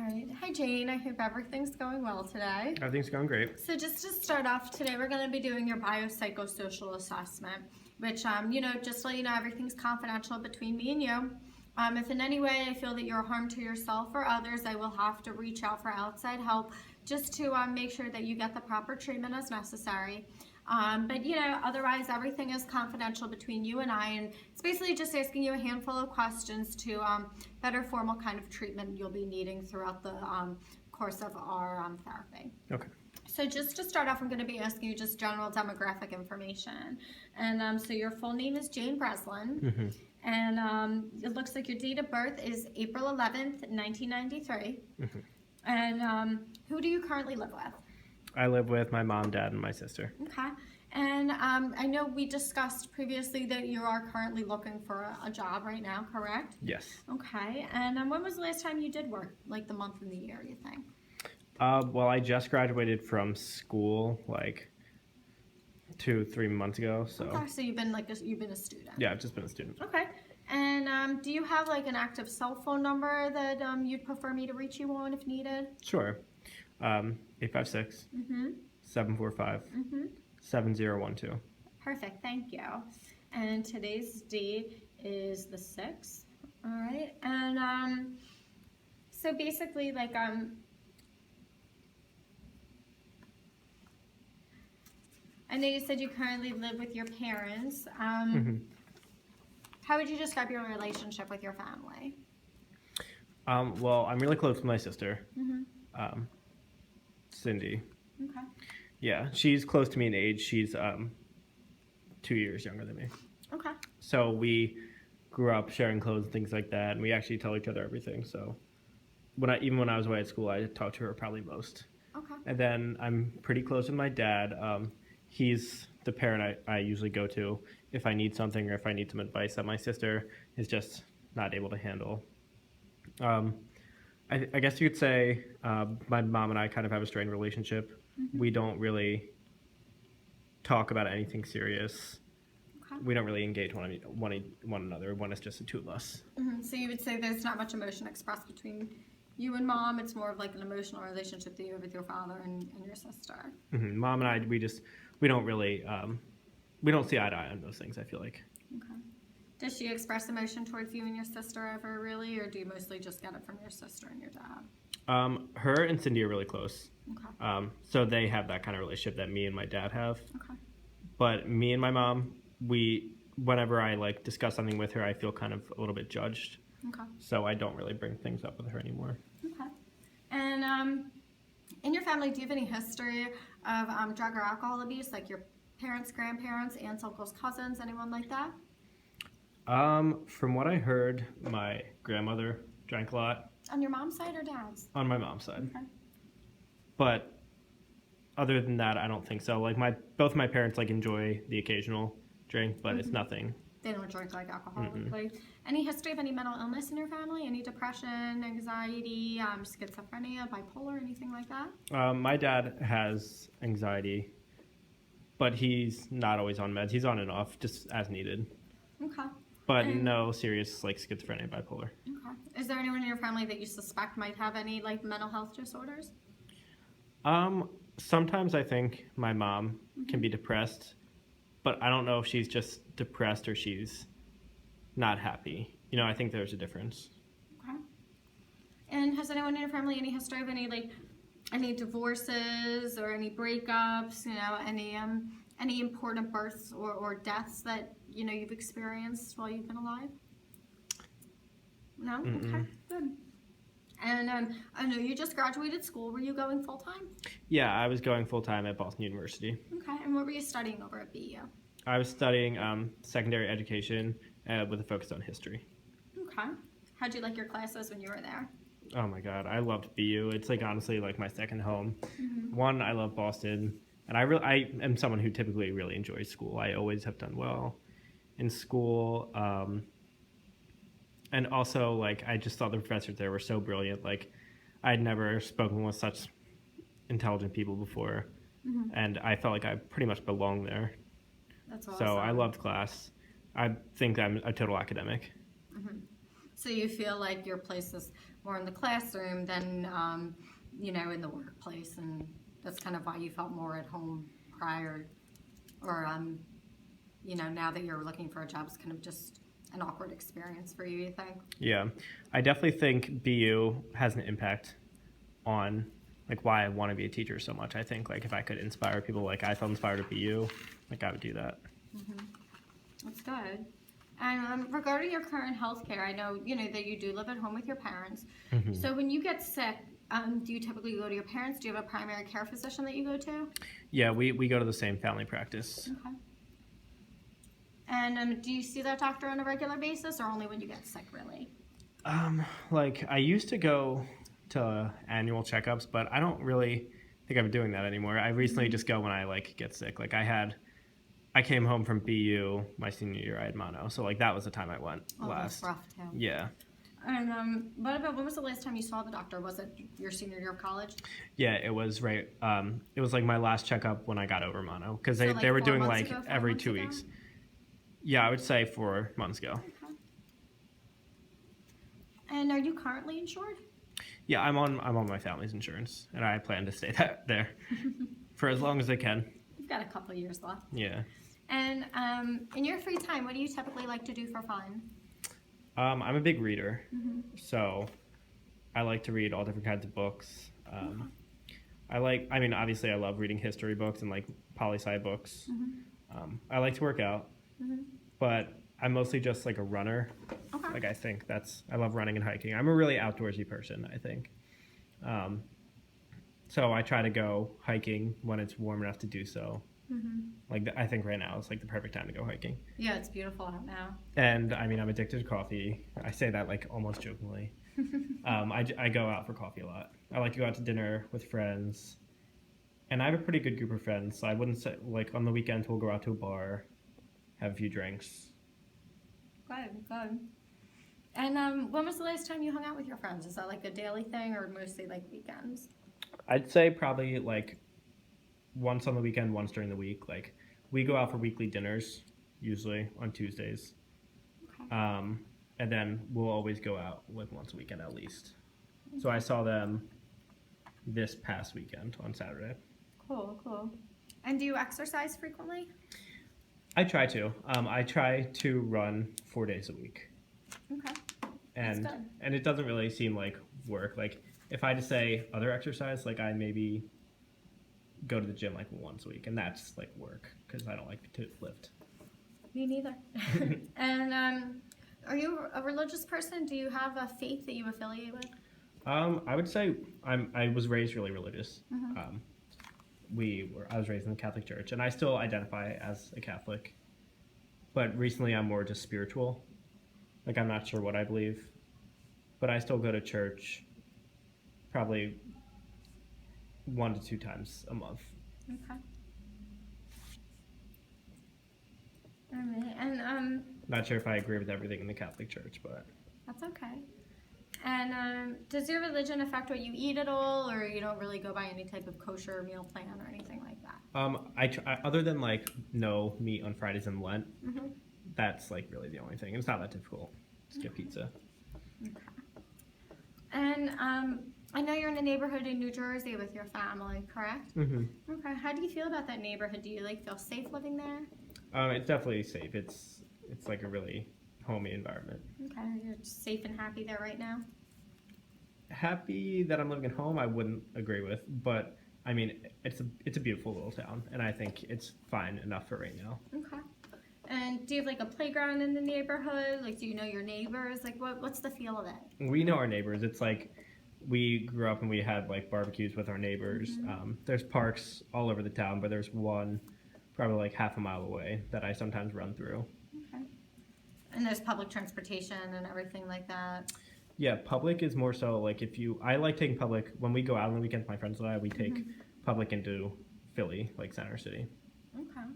All right. Hi, Jane. I hope everything's going well today. Everything's going great. So just to start off today, we're going to be doing your biopsychosocial assessment, which, just to let you know, everything's confidential between me and you. If in any way I feel that you're a harm to yourself or others, I will have to reach out for outside help just to make sure that you get the proper treatment as necessary. Otherwise everything is confidential between you and I, and it's basically just asking you a handful of questions to better form what kind of treatment you'll be needing throughout the course of our therapy. Okay. So just to start off, I'm going to be asking you just general demographic information. And so your full name is Jane Breslin. Mm-hmm. And it looks like your date of birth is April 11th, 1993. Mm-hmm. And who do you currently live with? I live with my mom, dad, and my sister. Okay. And I know we discussed previously that you are currently looking for a job right now, correct? Yes. Okay. And when was the last time you did work, like the month and the year, you think? Well, I just graduated from school like 2-3 months ago, so. Okay, so you've been a student. Yeah, I've just been a student. Okay. And do you have like an active cell phone number that you'd prefer me to reach you on if needed? Sure. 856 745 7012. Perfect, thank you. And today's date is the 6th. All right. And so basically, like I know you said you currently live with your parents. How would you describe your relationship with your family? Well, I'm really close with my sister, Cindy. Okay. Yeah, she's close to me in age. She's 2 years younger than me. Okay. So we grew up sharing clothes and things like that, and we actually tell each other everything. So even when I was away at school, I talked to her probably most. Okay. And then I'm pretty close with my dad. He's the parent I usually go to if I need something or if I need some advice that my sister is just not able to handle. I guess you could say my mom and I kind of have a strained relationship. We don't really talk about anything serious. Okay. We don't really engage one another when it's just the two of us. So you would say there's not much emotion expressed between you and mom. It's more of like an emotional relationship that you have with your father and your sister. Mom and I, we don't really, we don't see eye to eye on those things, I feel like. Okay. Does she express emotion towards you and your sister ever, really, or do you mostly just get it from your sister and your dad? Her and Cindy are really close. Okay. So they have that kind of relationship that me and my dad have. Okay. But me and my mom, whenever I like discuss something with her, I feel kind of a little bit judged. Okay. So I don't really bring things up with her anymore. Okay. And in your family, do you have any history of drug or alcohol abuse, like your parents, grandparents, aunts, uncles, cousins, anyone like that? From what I heard, my grandmother drank a lot. On your mom's side or dad's? On my mom's side. Okay. But other than that, I don't think so. Like both my parents like enjoy the occasional drink, but it's nothing. They don't drink like alcohol. Like, any history of any mental illness in your family? Any depression, anxiety, schizophrenia, bipolar, anything like that? My dad has anxiety, but he's not always on meds. He's on and off, just as needed. Okay. But no serious like schizophrenia, bipolar. Okay. Is there anyone in your family that you suspect might have any like mental health disorders? Sometimes I think my mom can be depressed, but I don't know if she's just depressed or she's not happy. I think there's a difference. Okay. And has anyone in your family any history of any divorces or any breakups? Any important births or deaths that you've experienced while you've been alive? No? Okay, good. And I know you just graduated school. Were you going full-time? Yeah, I was going full-time at Boston University. Okay, and what were you studying over at BU? I was studying secondary education with a focus on history. Okay. How'd you like your classes when you were there? Oh my God, I loved BU. It's like honestly like my second home. One, I love Boston, and I am someone who typically really enjoys school. I always have done well in school. And also, like, I just thought the professors there were so brilliant. Like, I'd never spoken with such intelligent people before. And I felt like I pretty much belonged there. That's awesome. So I loved class. I think I'm a total academic. So you feel like your place is more in the classroom than, in the workplace, and that's kind of why you felt more at home prior, or, now that you're looking for a job, it's kind of just an awkward experience for you think? Yeah, I definitely think BU has an impact on like why I want to be a teacher so much. I think like if I could inspire people like I felt inspired at BU, like I would do that. That's good. And regarding your current health care, I know, that you do live at home with your parents. So when you get sick, do you typically go to your parents? Do you have a primary care physician that you go to? Yeah, we go to the same family practice. Okay. And do you see that doctor on a regular basis or only when you get sick, really? Like I used to go to annual checkups, but I don't really think I'm doing that anymore. I recently just go when I like get sick. Like I came home from BU my senior year. I had mono, so like that was the time I went last. That's rough too. Yeah. And when was the last time you saw the doctor? Was it your senior year of college? Yeah, it was right. It was like my last checkup when I got over mono because So, they were 4 doing months like ago, 5 every months 2 ago? weeks. Yeah, I would say 4 months ago. Okay. And are you currently insured? Yeah, I'm on my family's insurance, and I plan to stay there for as long as I can. You've got a couple years left. Yeah. And in your free time, what do you typically like to do for fun? I'm a big reader, so I like to read all different kinds of books. Obviously I love reading history books and like poli-sci books. I like to work out, but I'm mostly just like a runner. Okay. Like I love running and hiking. I'm a really outdoorsy person, I think. So I try to go hiking when it's warm enough to do so. Like I think right now is like the perfect time to go hiking. Yeah, it's beautiful out now. And I'm addicted to coffee. I say that like almost jokingly. I go out for coffee a lot. I like to go out to dinner with friends. And I have a pretty good group of friends. So I wouldn't say like on the weekends we'll go out to a bar, have a few drinks. Good. And when was the last time you hung out with your friends? Is that like a daily thing or mostly like weekends? I'd say probably like once on the weekend, once during the week. Like we go out for weekly dinners, usually on Tuesdays. Okay. And then we'll always go out like once a weekend at least. So I saw them this past weekend on Saturday. Cool. And do you exercise frequently? I try to. I try to run 4 days a week. Okay. And That's good. and it doesn't really seem like work. Like if I had to say other exercise, like I maybe go to the gym like once a week, and that's like work because I don't like to lift. Me neither. And are you a religious person? Do you have a faith that you affiliate with? I would say I was raised really religious. I was raised in the Catholic Church, and I still identify as a Catholic. But recently, I'm more just spiritual. Like I'm not sure what I believe, but I still go to church probably 1 to 2 times a month. Okay. All right. And Not sure if I agree with everything in the Catholic Church, but that's okay. And does your religion affect what you eat at all, or you don't really go by any type of kosher meal plan or anything like that? other than like no meat on Fridays and Lent, that's like really the only thing. It's not that difficult. Just get pizza. Okay. And I know you're in a neighborhood in New Jersey with your family, correct? Okay. How do you feel about that neighborhood? Do you feel safe living there? It's definitely safe. It's like a really homey environment. Okay. You're just safe and happy there right now? Happy that I'm living at home, I wouldn't agree with, but it's a beautiful little town, and I think it's fine enough for right now. Okay. And do you have a playground in the neighborhood? Do you know your neighbors? What's the feel of it? We know our neighbors. It's like we grew up and we had barbecues with our neighbors. There's parks all over the town, but there's one probably half a mile away that I sometimes run through. Okay. And there's public transportation and everything like that? Yeah, public is more so I like taking public when we go out on the weekends. My friends and I, we take public into Philly, Center City. Okay.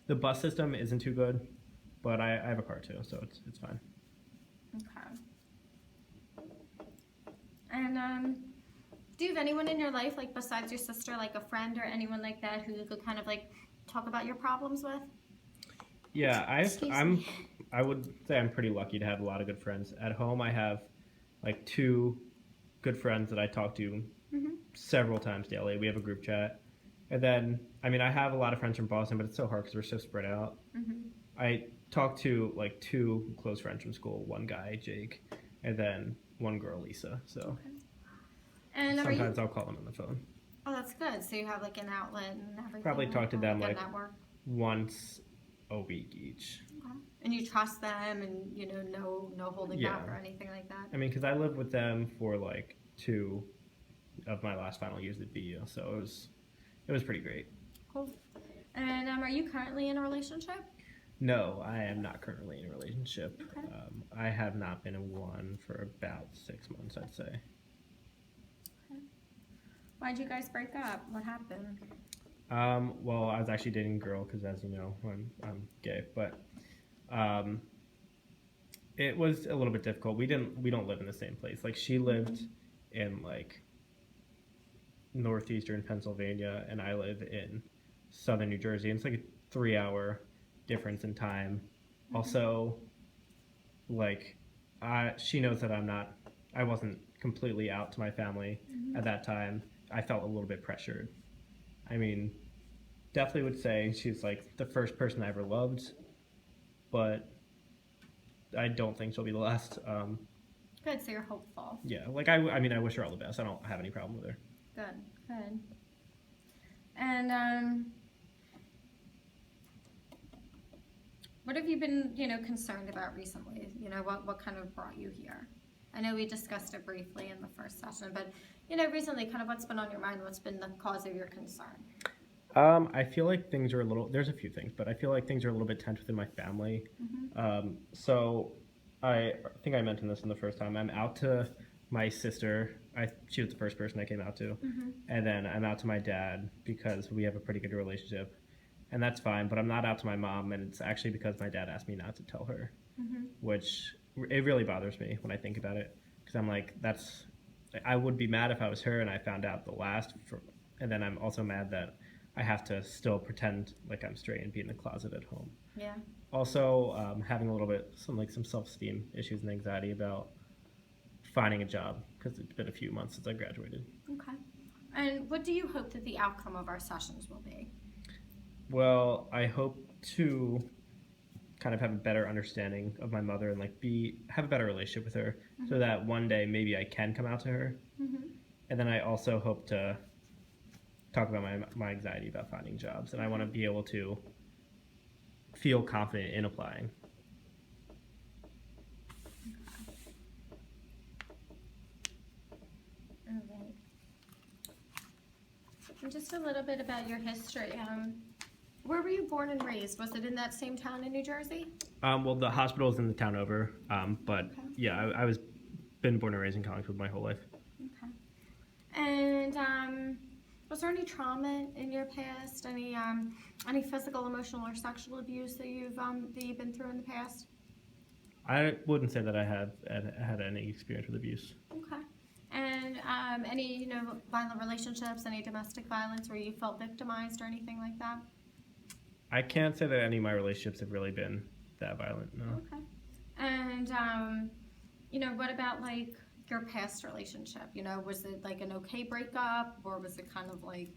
The bus system isn't too good, but I have a car too, so it's fine. Okay. And do you have anyone in your life, besides your sister, a friend or anyone like that who you could kind of talk about your problems with? Yeah, I would say I'm pretty lucky to have a lot of good friends. At home, I have 2 good friends that I talk to Mm-hmm. several times daily. We have a group chat. And then, I mean, I have a lot of friends from Boston, but it's so hard because we're so spread out. Mm-hmm. I talk to like two close friends from school, one guy, Jake, and then one girl, Lisa. So Okay. And sometimes I'll call them on the phone. Oh, that's good. So you have like an outlet and everything. Probably talk to them a like network. once a week each. Okay. And you trust them, and no holding Yeah. back or anything like that. I mean, because I lived with them for like 2 of my last final years at BU, so it was pretty great. Cool. And are you currently in a relationship? No, I am not currently in a relationship. Okay. I have not been in one for about 6 months, I'd say. Okay. Why'd you guys break up? What happened? Well, I was actually dating a girl because, as you know, I'm gay, but it was a little bit difficult. We don't live in the same place. Like, she lived in like northeastern Pennsylvania, and I live in southern New Jersey. And it's like a 3-hour difference in time. Mm-hmm. Also, like, she knows that I wasn't completely out to my family at that time. I felt a little bit pressured. I mean, definitely would say she's like the first person I ever loved, but I don't think she'll be the last. Good, so you're hopeful. Yeah, like I mean, I wish her all the best. I don't have any problem with her. Good. And what have you been, concerned about recently? What kind of brought you here? I know we discussed it briefly in the first session, but recently, kind of what's been on your mind? What's been the cause of your concern? I feel like things are there's a few things, but I feel like things are a little bit tense within my family. So I think I mentioned this in the first time. I'm out to my sister. She was the first person I came out to. And then I'm out to my dad because we have a pretty good relationship. And that's fine, but I'm not out to my mom, and it's actually because my dad asked me not to tell her, which it really bothers me when I think about it, because I'm like, I would be mad if I was her and I found out the last, and then I'm also mad that I have to still pretend like I'm straight and be in the closet at home. Yeah. Also, having a little bit some self-esteem issues and anxiety about finding a job because it's been a few months since I graduated. Okay. And what do you hope that the outcome of our sessions will be? Well, I hope to kind of have a better understanding of my mother and like have a better relationship with her, so that one day maybe I can come out to her. And then I also hope to talk about my anxiety about finding jobs, and I want to be able to feel confident in applying. All right. And just a little bit about your history. Where were you born and raised? Was it in that same town in New Jersey? Well, the hospital is in the town over, but Okay. yeah, I was been born and raised in Collingswood my whole life. Okay. And was there any trauma in your past? Any physical, emotional, or sexual abuse that you've been through in the past? I wouldn't say that I have had any experience with abuse. Okay. And any violent relationships, any domestic violence where you felt victimized or anything like that? I can't say that any of my relationships have really been that violent, no. Okay. And what about like your past relationship? Was it like an okay breakup, or was it kind of like?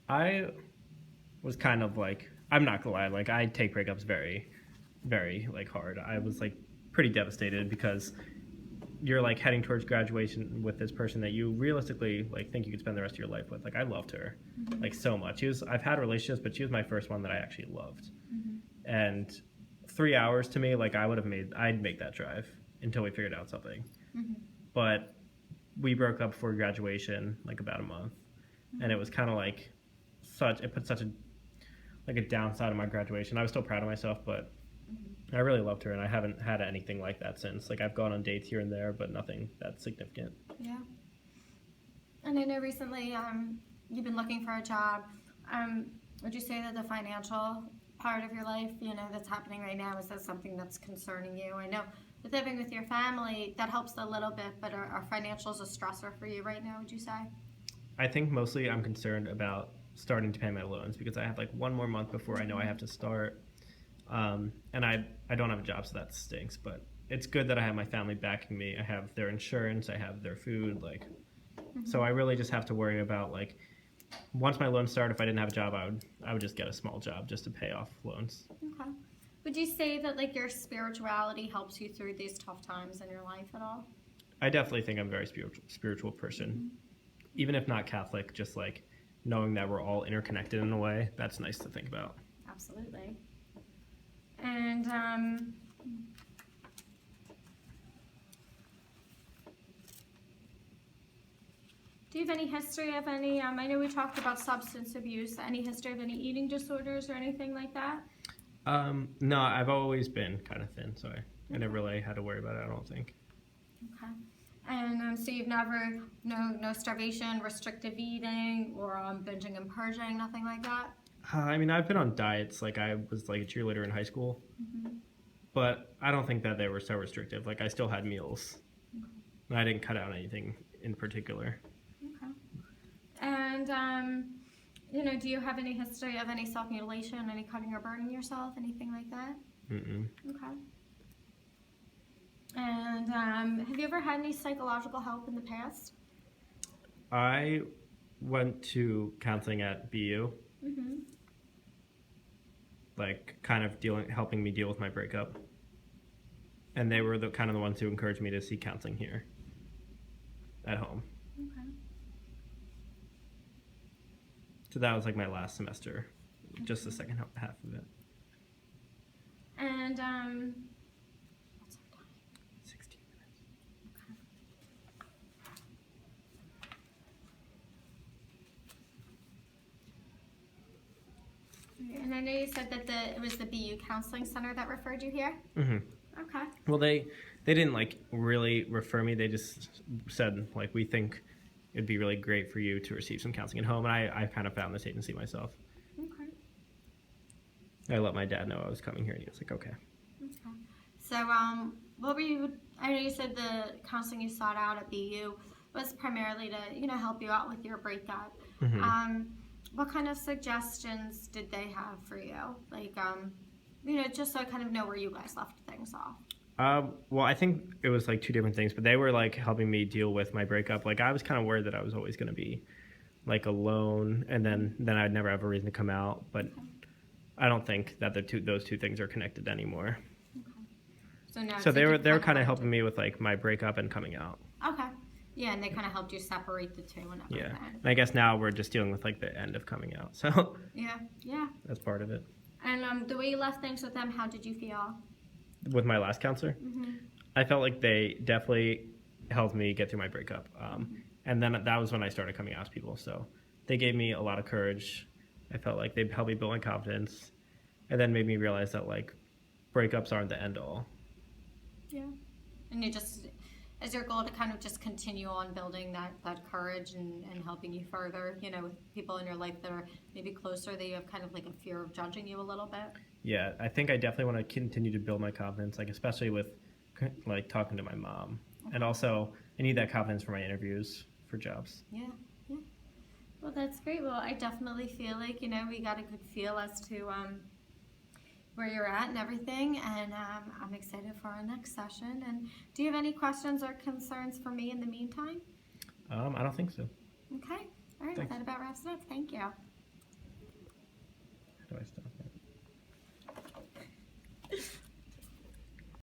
I was kind of like, I'm not gonna lie, like I take breakups very, very like hard. I was like pretty devastated because you're like heading towards graduation with this person that you realistically like think you could spend the rest of your life with. Like I loved her like so much. I've had relationships, but she was my first one that I actually loved. And 3 hours to me, like I'd make that drive until we figured out something. But we broke up before graduation, like about a month, and it was kind of like it put such a downside of my graduation. I was still proud of myself, but I really loved her, and I haven't had anything like that since. Like I've gone on dates here and there, but nothing that significant. Yeah. And I know recently you've been looking for a job. Would you say that the financial part of your life, that's happening right now, is that something that's concerning you? I know with living with your family, that helps a little bit, but are financials a stressor for you right now, would you say? I think mostly I'm concerned about starting to pay my loans because I have like one more month before I know I have to start. And I don't have a job, so that stinks. But it's good that I have my family backing me. I have their insurance, I have their food, like, Mm-hmm. so I really just have to worry about, like, once my loans start, if I didn't have a job, I would just get a small job just to pay off loans. Okay. Would you say that like your spirituality helps you through these tough times in your life at all? I definitely think I'm a very spiritual person. Even if not Catholic, just like knowing that we're all interconnected in a way, that's nice to think about. Absolutely. And do you have any history of any, I know we talked about substance abuse, any history of any eating disorders or anything like that? No, I've always been kind of thin, so I never really had to worry about it, I don't think. Okay. And so you've never, no starvation, restrictive eating, or binging and purging, nothing like that? I mean, I've been on diets, like I was like a cheerleader in high school, but I don't think that they were so restrictive. Like I still had meals. And I didn't cut out anything in particular. Okay. And, do you have any history of any self-mutilation, any cutting or burning yourself, anything like that? Mm-mm. Okay. And have you ever had any psychological help in the past? I went to counseling at BU, Mm-hmm. like kind of helping me deal with my breakup. And they were the kind of the ones who encouraged me to seek counseling here at home. Okay. So that was like my last semester, just the second half of it. And what's our time? 16 minutes. Okay. And I know you said that it was the BU Counseling Center that referred you here? Mm-hmm. Okay. Well, they didn't like really refer me. They just said like, we think it'd be really great for you to receive some counseling at home. And I kind of found this agency myself. Okay. I let my dad know I was coming here, and he was like, okay. Okay. So, what were you? I know you said the counseling you sought out at BU was primarily to, help you out with your breakup. Mm-hmm. What kind of suggestions did they have for you? Like, just so I kind of know where you guys left things off. Well, I think it was like two different things, but they were like helping me deal with my breakup. Like I was kind of worried that I was always going to be like alone, and then I'd never have a reason to come out. But I don't think that those two things are connected anymore. Okay. So they were kind of helping me with like my breakup and coming out. Okay. Yeah, and they kind of helped you separate the two and everything. Yeah. And I guess now we're just dealing with like the end of coming out. So Yeah. that's part of it. And the way you left things with them, how did you feel? With my last counselor, I felt like they definitely helped me get through my breakup. And then that was when I started coming out to people. So they gave me a lot of courage. I felt like they helped me build my confidence, and then made me realize that like breakups aren't the end all. Yeah. And you just, is your goal to kind of just continue on building that courage and helping you further, with people in your life that are maybe closer, that you have kind of like a fear of judging you a little bit? Yeah, I think I definitely want to continue to build my confidence, like especially with like talking to my mom. Okay. And also I need that confidence for my interviews for jobs. Yeah. Well, that's great. Well, I definitely feel like, we got a good feel as to where you're at and everything, and I'm excited for our next session. And do you have any questions or concerns for me in the meantime? I don't think so. Okay. All right. Thanks. Well, that about wraps it up. Thank you. How do I stop?